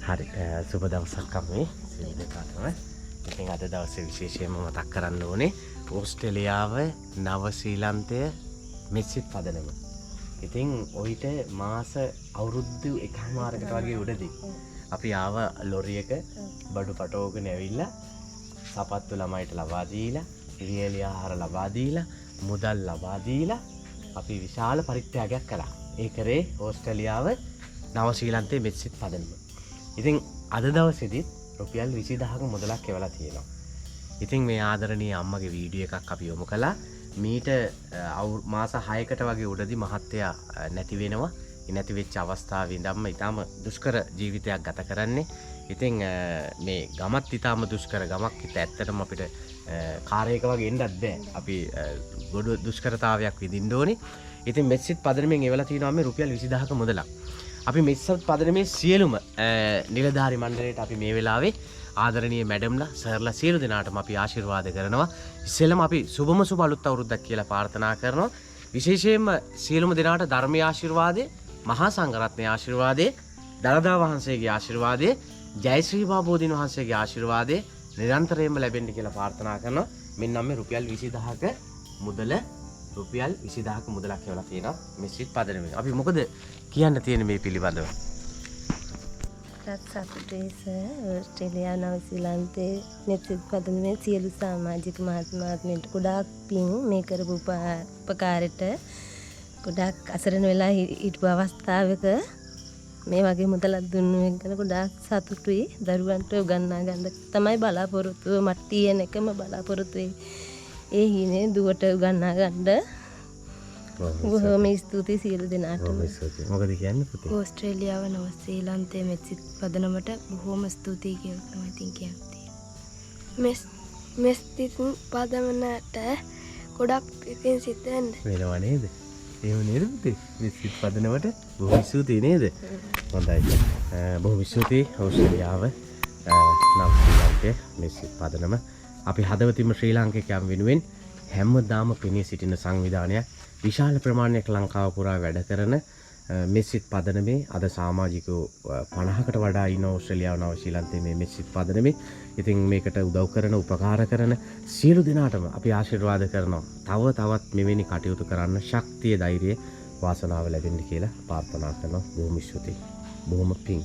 හරි සුබ දවසක් අපි සියලු දෙනාටම. ඉතින් අද දවසේ විශේෂයෙන්ම මතක් කරන්න ඕනේ ඕස්ට්‍රේලියාව නව ශ්‍රීලන්තය මෙසිත් පදනම. ඉතින් ඔయిత මාස අවුරුදු එකමාරකට වගේ උඩදී අපි ආව ලොරියක බඩු පටවගෙන ඇවිල්ලා සපත්තු ළමයිට ලබා දීලා, ඉරියලි ආහාර ලබා දීලා, මුදල් ලබා දීලා අපි විශාල පරිත්‍යාගයක් කළා. ඒ කරේ ඕස්ට්‍රේලියාව නව ශ්‍රීලන්තයේ මෙසිත් පදනම. ඉතින් අද දවසේදී රුපියල් 20000ක මුදලක් එවලා තියෙනවා. ඉතින් මේ ආදරණීය අම්මගේ වීඩියෝ එකක් අපි යොමු කළා. මීට මාස 6කට වගේ උඩදී මහත්තයා නැති වෙනවා. ඒ නැති වෙච්ච අවස්ථාවේ ඉඳන්ම ඊටම දුෂ්කර ජීවිතයක් ගත කරන්නේ. ඉතින් මේ ගමත් ඊටම දුෂ්කර ගමක්. ඇත්තටම අපිට කාර්යයක වගේ එන්නත් බෑ. අපි ගොඩ දුෂ්කරතාවයක් විඳින්න ඕනේ. ඉතින් මෙසිත් පදනමෙන් එවලා තියෙනවා මේ රුපියල් 20000ක මුදලක්. අපි මෙසිත් පදනමේ සියලුම නිලධාරි මණ්ඩලයට අපි මේ වෙලාවේ ආදරණීය මැඩම්ලා සර්ලා සියලු දෙනාටම අපි ආශිර්වාද කරනවා. ඉස්සෙල්ලම අපි සුබම සුබ අලුත් අවුරුද්දක් කියලා ප්‍රාර්ථනා කරනවා. විශේෂයෙන්ම සියලුම දෙනාට ධර්මීය ආශිර්වාදේ, මහා සංඝරත්නයේ ආශිර්වාදේ, දළදා වහන්සේගේ ආශිර්වාදේ, ජයශ්‍රී බෝධීන් වහන්සේගේ ආශිර්වාදේ නිරන්තරයෙන්ම ලැබෙන්න කියලා ප්‍රාර්ථනා කරනවා. මෙන්න මේ රුපියල් 20000ක මුදල රුපියල් 20000ක මුදලක් එවලා තියෙනවා මෙසිත් පදනමෙන්. අපි මොකද කියන්න තියෙන මේ පිළිබඳව? සත්සප්පේස ඕස්ට්‍රේලියා නව ශ්‍රීලන්තයේ මෙසිත් පදනමේ සියලු සමාජික මහත්මයාට ගොඩාක් පින් මේ කරපු උපකාරයට ගොඩාක් අසරණ වෙලා හිටපු අවස්ථාවක මේ වගේ මුදලක් දුන්නු එක ගොඩාක් සතුටුයි. දරුවන්ට උගන්වා ගන්න තමයි බලාපොරොත්තුව මට තියෙන එකම බලාපොරොත්තුයි. ඒ හිනේ දුවට උගන්වා ගන්න බොහොම ස්තුතියි සියලු දෙනාට. මොකද කියන්නේ පුතේ? ඕස්ට්‍රේලියාව නව ශ්‍රීලන්තයේ මෙසිත් පදනමට බොහොම ස්තුතියි කියලා තමයි ඉතින් කියන්නේ. මෙසිත් පදනමට ගොඩක් ඉතින් සිතෙන් වෙනව නේද? එහෙම නේද පුතේ? මෙසිත් පදනමට බොහොම ස්තුතියි නේද? හොඳයි. බොහොම ස්තුතියි ඕස්ට්‍රේලියාව නව ශ්‍රීලන්තයේ මෙසිත් පදනම. අපි හදවතින්ම ශ්‍රී ලාංකිකයන් වෙනුවෙන් හැමදාම පෙනී සිටින සංවිධානයක් විශාල ප්‍රමාණයක් ලංකාව පුරා වැඩ කරන මෙසිත් පදනමේ අද සමාජිකයෝ 50කට වඩා ඉන්න ඕස්ට්‍රේලියාව නව ශ්‍රීලන්තයේ මේ මෙසිත් පදනමේ. ඉතින් මේකට උදව් කරන උපකාර කරන සියලු දෙනාටම අපි ආශිර්වාද කරනවා. තවත් මෙවැනි කටයුතු කරන්න ශක්තිය, ධෛර්යය, වාසනාව ලැබෙන්න කියලා ප්‍රාර්ථනා කරනවා. බොහොම ස්තුතියි. බොහොම පිං.